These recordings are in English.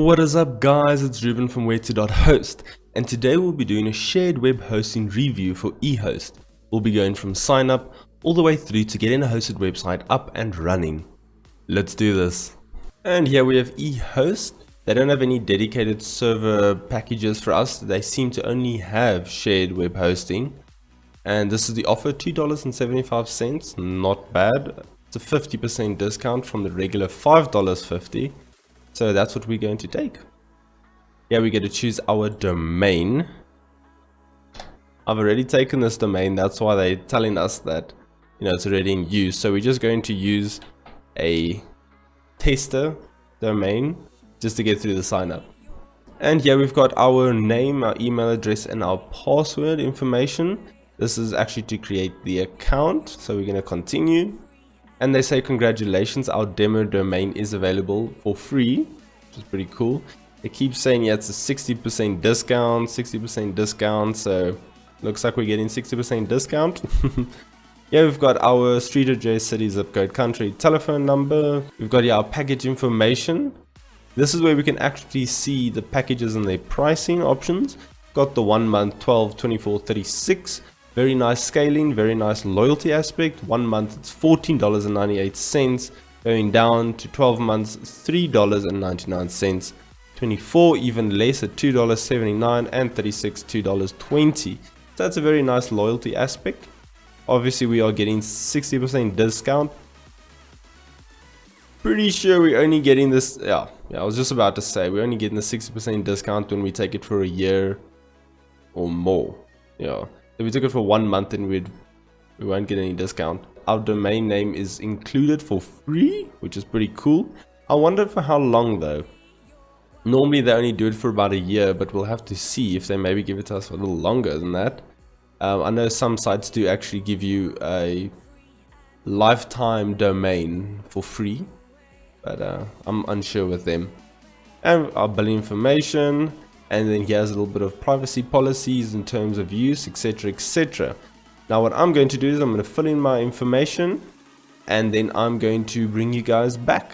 What is up guys, it's Ruben from where2.host, and today we'll be doing a shared web hosting review for Ehost. We'll be going from sign up all the way through to getting a hosted website up and running. Let's do this. And here we have Ehost. They don't have any dedicated server packages for us. They seem to only have shared web hosting. And this is the offer, $2.75, not bad. It's a 50% discount from the regular $5.50. So that's what we're going to take. Yeah, we get to choose our domain. I've already taken this domain, that's why they're telling us that, it's already in use. So we're just going to use a tester domain just to get through the sign up. And here we've got our name, our email address, and our password information. This is actually to create the account. So we're going to continue. And they say, congratulations, our demo domain is available for free, which is pretty cool. They keep saying, yeah, it's a 60% discount, so looks like we're getting 60% discount. Yeah, we've got our street address, city, zip code, country, telephone number. We've got our package information. This is where we can actually see the packages and their pricing options. Got the 1 month, 12, 24, 36. Very nice scaling, very nice loyalty aspect. 1 month it's $14.98, going down to 12 months $3.99, 24 even less at $2.79, and 36 $2.20. So that's a very nice loyalty aspect. Obviously we are getting 60% discount. Pretty sure we're only getting this, yeah, I was just about to say we're only getting the 60% discount when we take it for a year or more. Yeah. If we took it for 1 month, then we won't get any discount. Our domain name is included for free, which is pretty cool. I wonder for how long though. Normally they only do it for about a year, but we'll have to see if they maybe give it to us for a little longer than that. I know some sites do actually give you a lifetime domain for free, but I'm unsure with them. And our billing information. And then here's a little bit of privacy policies in terms of use, etc, etc. Now what I'm going to do is I'm going to fill in my information, and then I'm going to bring you guys back.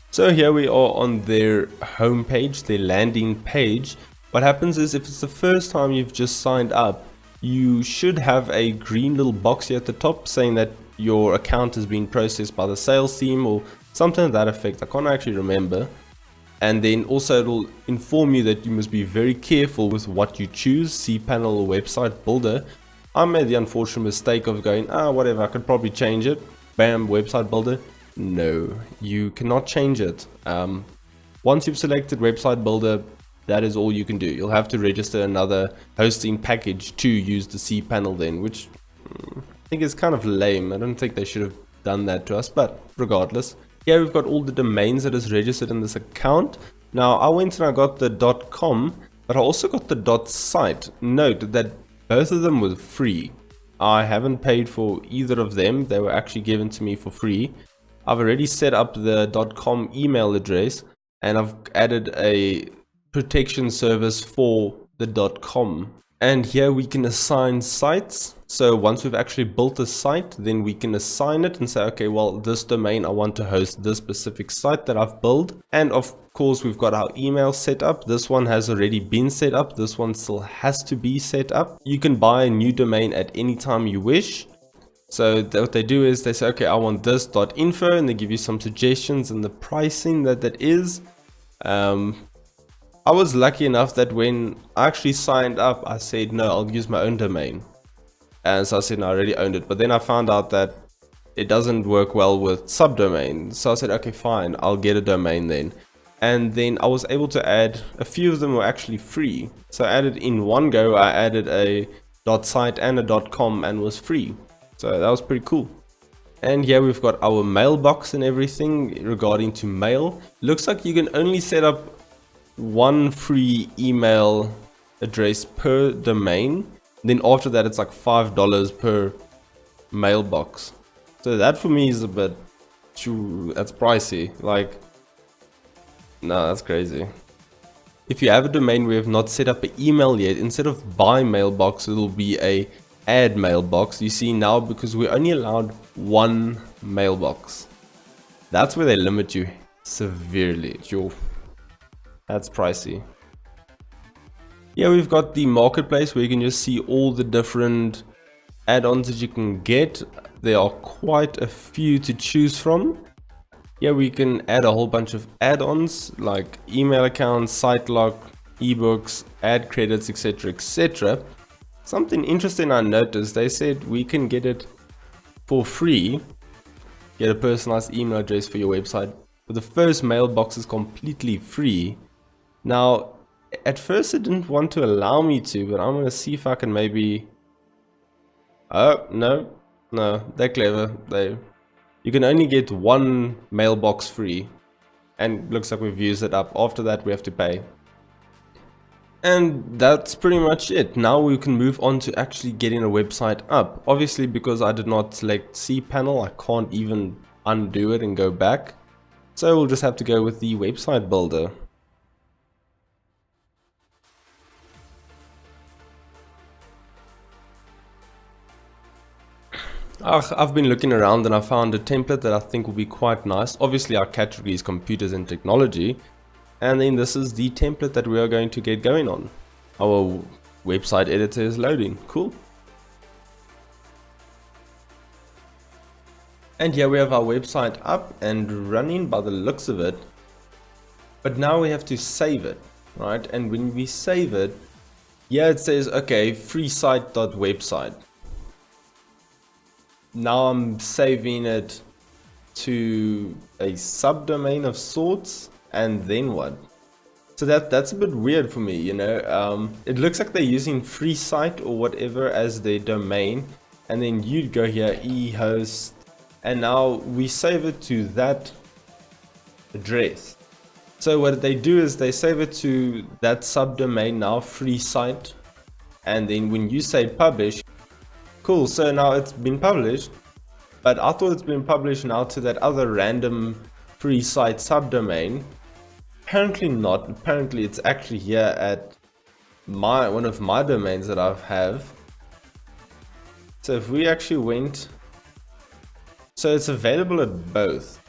So here we are on their home page, their landing page. What happens is, if it's the first time you've just signed up, you should have a green little box here at the top saying that your account has been processed by the sales team or something to that effect. I can't actually remember. And then also it'll inform you that you must be very careful with what you choose, cPanel or website builder. I made the unfortunate mistake of going, whatever, I could probably change it. Bam, website builder. No, you cannot change it. Once you've selected website builder, that is all you can do. You'll have to register another hosting package to use the cPanel then, which I think is kind of lame. I don't think they should have done that to us, but regardless. Here we've got all the domains that is registered in this account. Now I went and I got the .com, but I also got the .site. Note that both of them were free. I haven't paid for either of them. They were actually given to me for free. I've already set up the .com email address, and I've added a protection service for the .com. And here we can assign sites. So once we've actually built a site, then we can assign it and say, okay, well, this domain, I want to host this specific site that I've built. And of course, we've got our email set up. This one has already been set up. This one still has to be set up. You can buy a new domain at any time you wish. So what they do is they say, okay, I want this .info, and they give you some suggestions and the pricing that is. I was lucky enough that when I actually signed up, I said, no, I'll use my own domain. And so I said, no, I already owned it. But then I found out that it doesn't work well with subdomains. So I said, okay, fine, I'll get a domain then. And then I was able to add, a few of them were actually free. So I added in one go, I added a .site and a .com and was free. So that was pretty cool. And here we've got our mailbox and everything regarding to mail. Looks like you can only set up one free email address per domain. Then after that it's like $5 per mailbox. So that for me is a bit that's pricey. Like, no, that's crazy. If you have a domain where you have not set up an email yet, instead of buy mailbox, it'll be a add mailbox. You see now, because we're only allowed one mailbox, that's where they limit you severely. That's pricey. Yeah, we've got the marketplace where you can just see all the different add-ons that you can get. There are quite a few to choose from. Yeah, we can add a whole bunch of add-ons like email accounts, site lock, ebooks, ad credits, etc, etc. Something interesting I noticed, they said we can get it for free, get a personalized email address for your website. But the first mailbox is completely free. Now, at first it didn't want to allow me to, but I'm going to see if I can maybe... Oh, no, they're clever. You can only get one mailbox free, and looks like we've used it up. After that we have to pay. And that's pretty much it. Now we can move on to actually getting a website up. Obviously, because I did not select cPanel, I can't even undo it and go back. So we'll just have to go with the website builder. I've been looking around and I found a template that I think will be quite nice. Obviously our category is computers and technology. And then this is the template that we are going to get going on. Our website editor is loading. Cool. And here we have our website up and running by the looks of it. But now we have to save it, right? And when we save it, here it says, okay, freesite.website. Now I'm saving it to a subdomain of sorts, and then what? So that's a bit weird for me, you know. It looks like they're using freesite or whatever as their domain, and then you'd go here, Ehost, and now we save it to that address. So what they do is they save it to that subdomain now, freesite, and then when you say publish, cool, so now it's been published, but I thought it's been published now to that other random freesite subdomain. Apparently not. Apparently it's actually here at one of my domains that I have. So if we actually went, so it's available at both.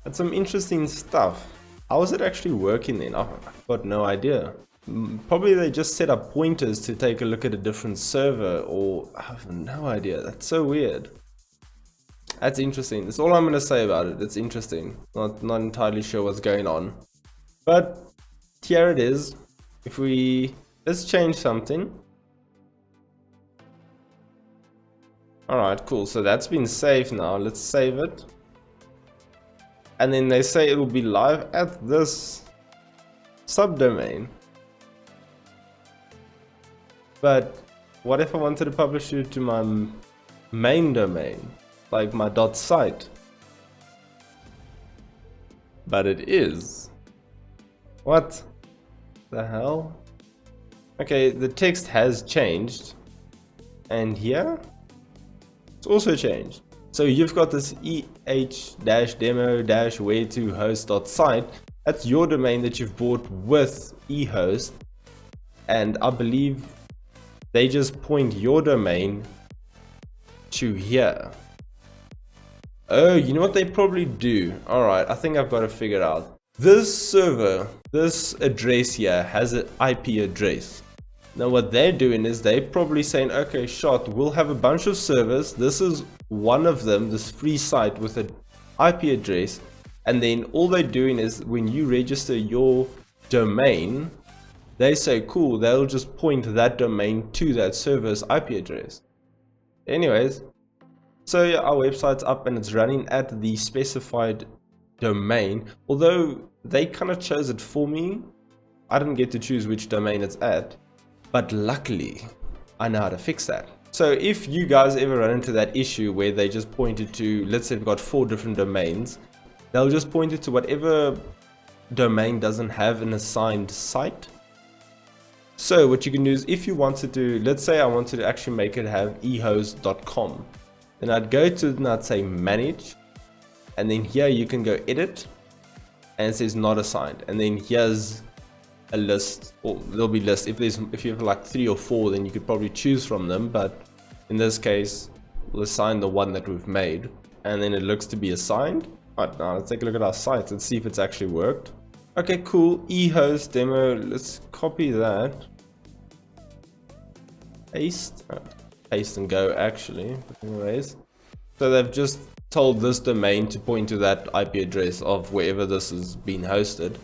That's some interesting stuff. How is it actually working then? I've got no idea. Probably they just set up pointers to take a look at a different server, or I have no idea. That's so weird. That's interesting. That's all I'm going to say about it. It's interesting. Not entirely sure what's going on. But here it is. Let's change something. Alright, cool. So that's been saved now. Let's save it. And then they say it will be live at this subdomain. But what if I wanted to publish it to my main domain, like my .site? But it is. What the hell? Okay, the text has changed, and here it's also changed. So you've got this eh-demo-where-to-host.site. That's your domain that you've bought with Ehost, and I believe they just point your domain to here. Oh, you know what they probably do? Alright, I think I've got it figured out. This server, this address here has an IP address. Now what they're doing is they're probably saying, okay, shot, we'll have a bunch of servers. This is one of them, this free site with an IP address. And then all they're doing is when you register your domain, they say, cool, they'll just point that domain to that server's IP address. Anyways, so yeah, our website's up and it's running at the specified domain. Although they kind of chose it for me, I didn't get to choose which domain it's at. But luckily, I know how to fix that. So if you guys ever run into that issue where they just pointed to, let's say we've got 4 different domains, they'll just point it to whatever domain doesn't have an assigned site. So what you can do is if you wanted to, let's say I wanted to actually make it have ehost.com, then I'd go to it and I'd say manage, and then here you can go edit, and it says not assigned, and then here's a list, or there'll be lists. If you have like 3 or 4, then you could probably choose from them, but in this case we'll assign the one that we've made, and then it looks to be assigned. Right, now let's take a look at our site and see if it's actually worked. Okay, cool. Ehost demo. Let's copy that. Paste. Paste and go, actually. But anyways. So they've just told this domain to point to that IP address of wherever this is being hosted.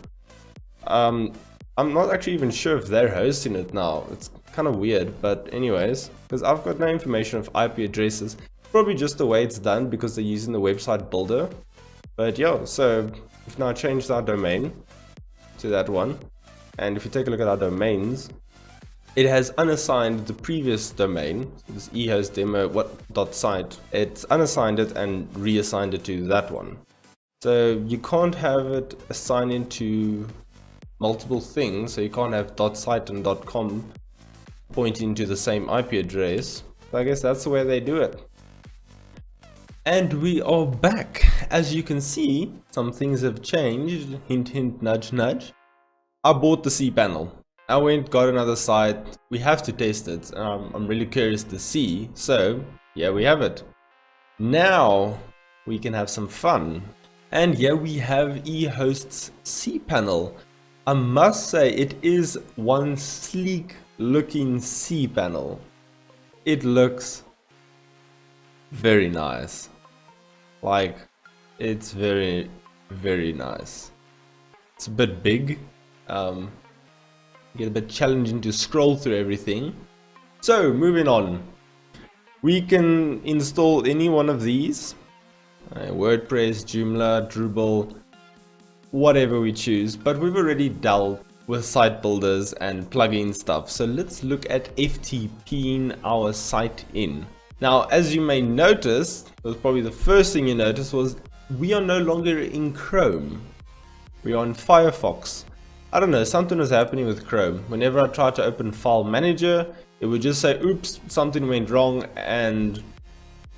I'm not actually even sure if they're hosting it now. It's kind of weird, but anyways, because I've got no information of IP addresses. Probably just the way it's done because they're using the website builder. But yeah, so we've now changed our domain to that one. And if you take a look at our domains, it has unassigned the previous domain, this ehost demo .site. It's unassigned it and reassigned it to that one. So you can't have it assigned to multiple things, so you can't have .site and .com pointing to the same IP address. So I guess that's the way they do it. And we are back. As you can see, some things have changed. Hint, hint, nudge, nudge. I bought the cPanel. I went, got another site. We have to test it. I'm really curious to see. So, yeah, we have it. Now, we can have some fun. And here we have Ehost's cPanel. I must say, it is one sleek looking cPanel. It looks very nice. Like, it's very, very nice. It's a bit big. Get a bit challenging to scroll through everything. So, moving on. We can install any one of these. WordPress, Joomla, Drupal, whatever we choose. But we've already dealt with site builders and plugin stuff. So let's look at FTPing our site in. Now, as you may notice, it was probably the first thing you noticed was we are no longer in Chrome. We are in Firefox. I don't know, something was happening with Chrome. Whenever I tried to open File Manager, it would just say, oops, something went wrong, and,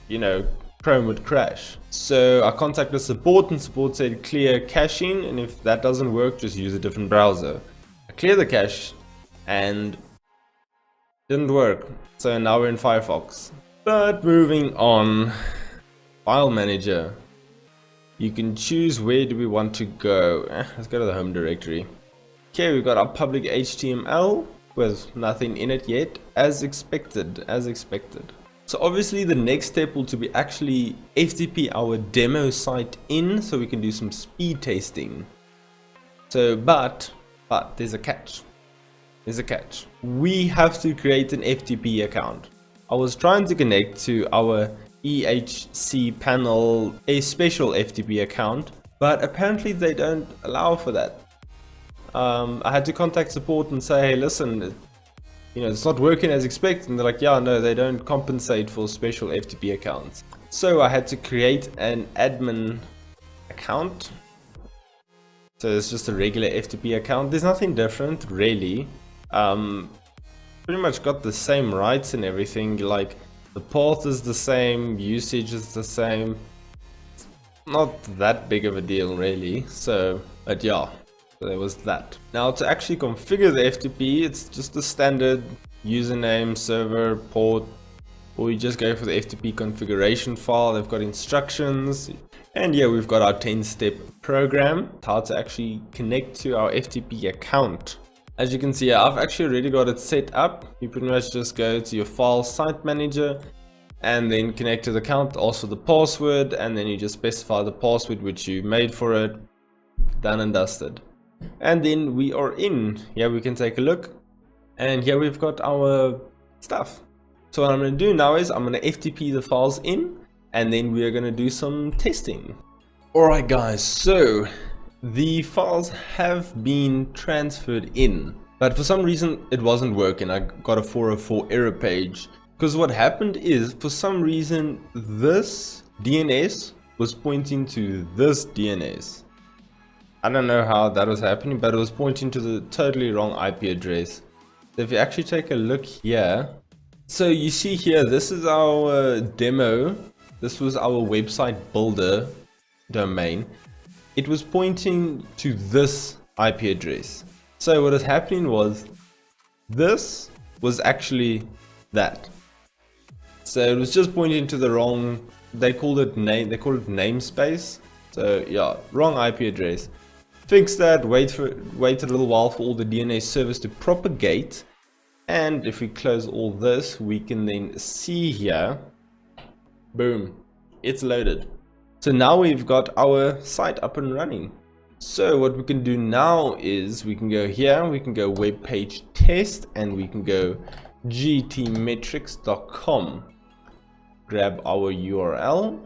you know, Chrome would crash. So I contacted support, and support said clear caching, and if that doesn't work, just use a different browser. I cleared the cache, and didn't work. So now we're in Firefox. But moving on, File Manager. You can choose where do we want to go. Let's go to the home directory. Okay, we've got our public HTML with nothing in it yet, as expected, So obviously the next step will to be actually FTP our demo site in so we can do some speed testing. So, but there's a catch. We have to create an FTP account. I was trying to connect to our EHC panel, a special FTP account, but apparently they don't allow for that. I had to contact support and say, hey, listen, you know, it's not working as expected. And they're like, yeah, no, they don't compensate for special FTP accounts. So I had to create an admin account. So it's just a regular FTP account. There's nothing different, really. Pretty much got the same rights and everything. Like, the path is the same, usage is the same. Not that big of a deal, really. So, but yeah. So there was that. Now to actually configure the FTP, it's just a standard username, server, port, or you just go for the FTP configuration file. They've got instructions, and yeah, we've got our 10-step program, how to actually connect to our FTP account. As you can see, I've actually already got it set up. You pretty much just go to your file site manager and then connect to the account, also the password, and then you just specify the password which you made for it. Done and dusted. And then we are in. Here we can take a look, and here we've got our stuff. So what I'm going to do now is I'm going to FTP the files in, and then we are going to do some testing. Alright guys, so the files have been transferred in, but for some reason it wasn't working. I got a 404 error page because what happened is, for some reason, this DNS was pointing to this DNS. I don't know how that was happening, but it was pointing to the totally wrong IP address. So if you actually take a look here, so you see here, this is our demo. This was our website builder domain. It was pointing to this IP address. So what was happening was, this was actually that. So it was just pointing to the wrong, they called it namespace. So yeah, wrong IP address. Fix that, wait a little while for all the DNS servers to propagate. And if we close all this, we can then see here, boom, it's loaded. So now we've got our site up and running. So what we can do now is we can go here, we can go web page test, and we can go gtmetrics.com. Grab our URL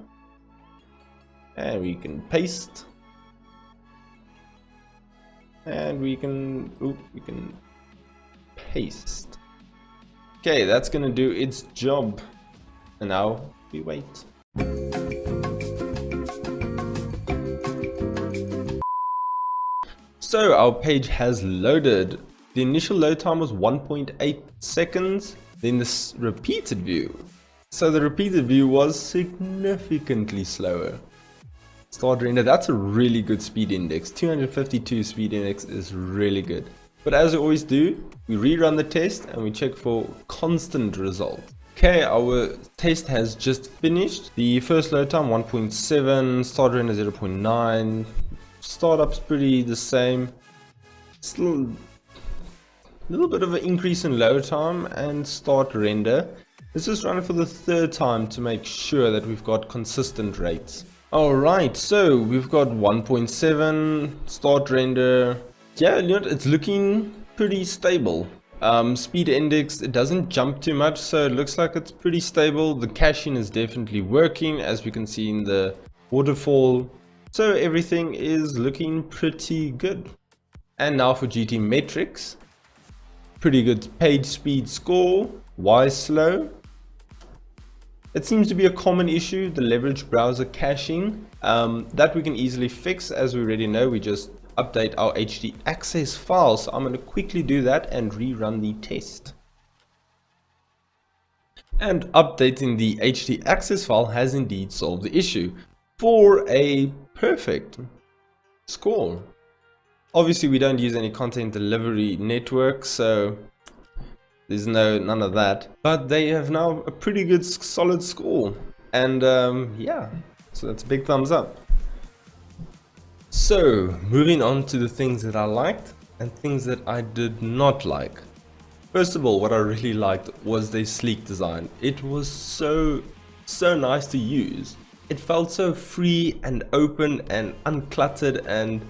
and we can paste. And we can paste. Okay, that's gonna do its job. And now we wait. So our page has loaded. The initial load time was 1.8 seconds. Then this repeated view. So the repeated view was significantly slower. Start render, that's a really good speed index. 252 speed index is really good. But as we always do, we rerun the test and we check for constant result. Okay, our test has just finished. The first load time 1.7, start render 0.9, startup's pretty the same. Still a little bit of an increase in load time and start render. Let's just run it for the third time to make sure that we've got consistent rates. Alright, so we've got 1.7, start render. Yeah, you know, it's looking pretty stable. Speed index, it doesn't jump too much, so it looks like it's pretty stable. The caching is definitely working, as we can see in the waterfall. So everything is looking pretty good. And now for GT metrics. Pretty good page speed score. Why slow? It seems to be a common issue, the leverage browser caching. That we can easily fix. As we already know, we just update our HD access file. So I'm going to quickly do that and rerun the test. And updating the HD access file has indeed solved the issue for a perfect score. Obviously we don't use any content delivery network, so there's none of that, but they have now a pretty good solid score. And yeah, so that's a big thumbs up. So moving on to the things that I liked and things that I did not like. First of all, what I really liked was their sleek design. It was so nice to use. It felt so free and open and uncluttered, and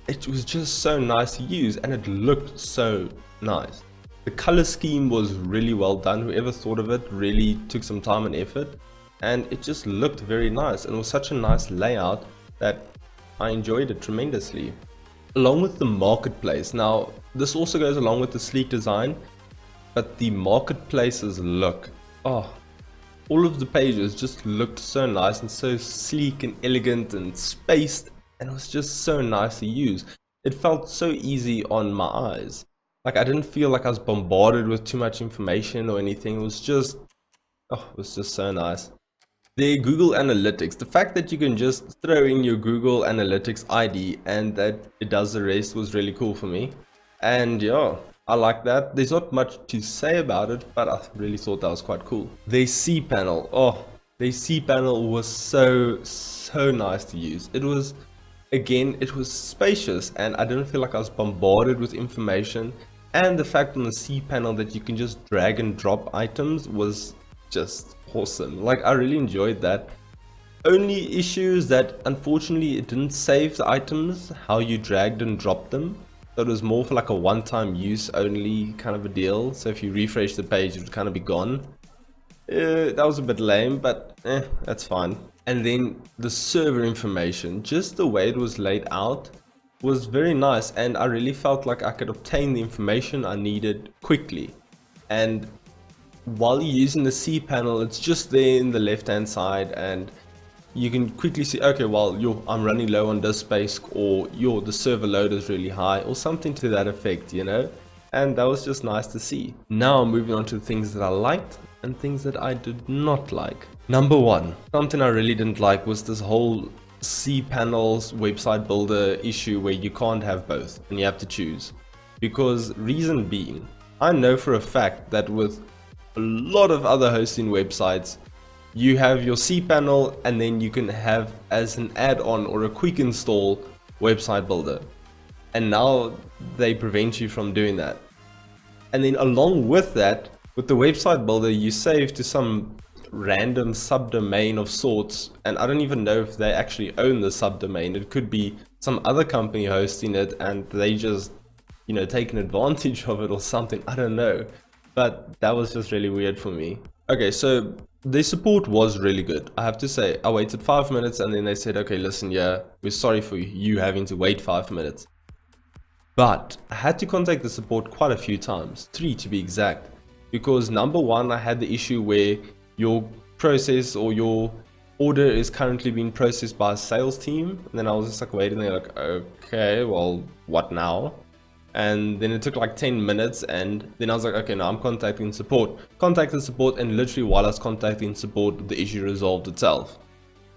it was just so nice to use, and it looked so nice. The color scheme was really well done. Whoever thought of it really took some time and effort, and it just looked very nice, and it was such a nice layout that I enjoyed it tremendously. Along with the marketplace, now this also goes along with the sleek design, but the marketplace's look, all of the pages just looked so nice and so sleek and elegant and spaced, and it was just so nice to use. It felt so easy on my eyes. Like, I didn't feel like I was bombarded with too much information or anything. It was just so nice. The Google Analytics, the fact that you can just throw in your Google Analytics ID and that it does the rest was really cool for me. And yeah, I like that. There's not much to say about it, but I really thought that was quite cool. The cPanel, the cPanel was so nice to use. It was, again, it was spacious, and I didn't feel like I was bombarded with information. And the fact on the cPanel that you can just drag and drop items was just awesome. Like, I really enjoyed that. Only issue is that unfortunately it didn't save the items, how you dragged and dropped them. So it was more for like a one-time use only kind of a deal. So if you refresh the page, it would kind of be gone. That was a bit lame, but that's fine. And then the server information, just the way it was laid out was very nice, and I really felt like I could obtain the information I needed quickly. And while you're using the cPanel, it's just there in the left hand side, and you can quickly see, okay, well, I'm running low on disk space, or the server load is really high, or something to that effect, you know. And that was just nice to see. Now moving on to the things that I liked and things that I did not like. Number one, something I really didn't like was this whole cPanel's website builder issue where you can't have both and you have to choose. Because reason being, I know for a fact that with a lot of other hosting websites, you have your cPanel and then you can have as an add-on or a quick install website builder. And now they prevent you from doing that. And then along with that, with the website builder, you save to some random subdomain of sorts, and I don't even know if they actually own the subdomain. It could be some other company hosting it and they just, you know, taking advantage of it or something. I don't know, but that was just really weird for me. Okay, so the support was really good. I have to say, I waited 5 minutes and then they said, okay, listen, yeah, we're sorry for you having to wait 5 minutes. But I had to contact the support quite a few times, 3 to be exact, because number one, I had the issue where your process or your order is currently being processed by a sales team. And then I was just like waiting there like, okay, well, what now? And then it took like 10 minutes and then I was like, okay, now I'm contacting support. Contacted support, and literally while I was contacting support, the issue resolved itself.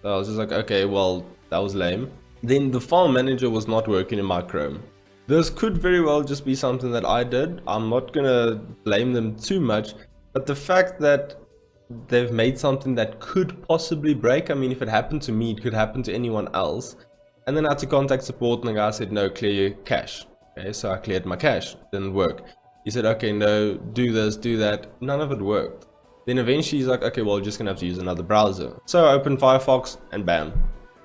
So I was just like, okay, well, that was lame. Then the file manager was not working in my Chrome. This could very well just be something that I did. I'm not gonna blame them too much, but the fact that they've made something that could possibly break, I mean, if it happened to me, it could happen to anyone else. And then I had to contact support and the guy said, no, clear your cache. Okay, so I cleared my cache, didn't work. He said, okay, no, do this, do that. None of it worked. Then eventually he's like, okay, well, you're just gonna have to use another browser. So I opened Firefox and bam,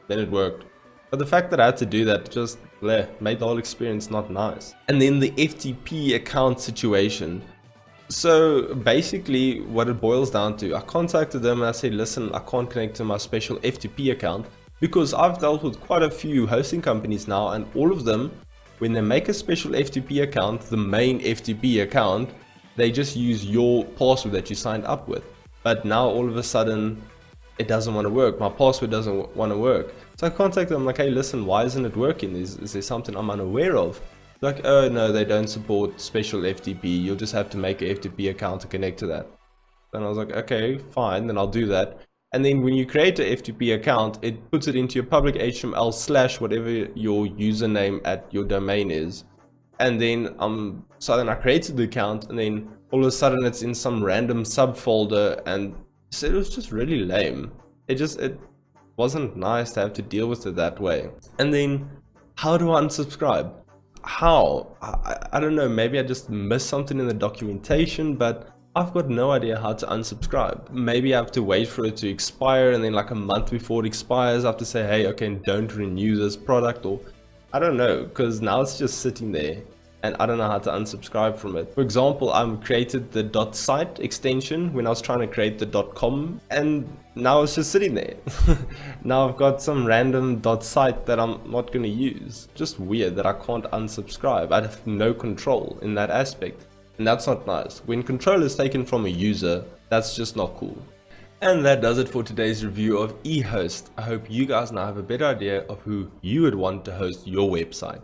then it worked. But the fact that I had to do that just made the whole experience not nice. And then the FTP account situation. So basically what it boils down to, I contacted them and I said, listen, I can't connect to my special FTP account because I've dealt with quite a few hosting companies now, and all of them, when they make a special FTP account, the main FTP account, they just use your password that you signed up with. But now all of a sudden, it doesn't want to work. My password doesn't want to work. So I contacted them like, hey, listen, why isn't it working? Is there something I'm unaware of? Like, oh no, they don't support special FTP. You'll just have to make an FTP account to connect to that. And I was like, okay, fine, then I'll do that. And then when you create an FTP account, it puts it into your public HTML / whatever your username at your domain is. And then so then I created the account, and then all of a sudden it's in some random subfolder, and so it was just really lame. It wasn't nice to have to deal with it that way. And then how do I unsubscribe? How? I don't know, maybe I just missed something in the documentation, but I've got no idea how to unsubscribe. Maybe I have to wait for it to expire, and then like a month before it expires I have to say, hey, okay, don't renew this product, or I don't know, because now it's just sitting there and I don't know how to unsubscribe from it. For example, I created the .site extension when I was trying to create the .com, and now it's just sitting there. Now I've got some random .site that I'm not going to use. Just weird that I can't unsubscribe. I have no control in that aspect, and that's not nice. When control is taken from a user, that's just not cool. And that does it for today's review of Ehost. I hope you guys now have a better idea of who you would want to host your website.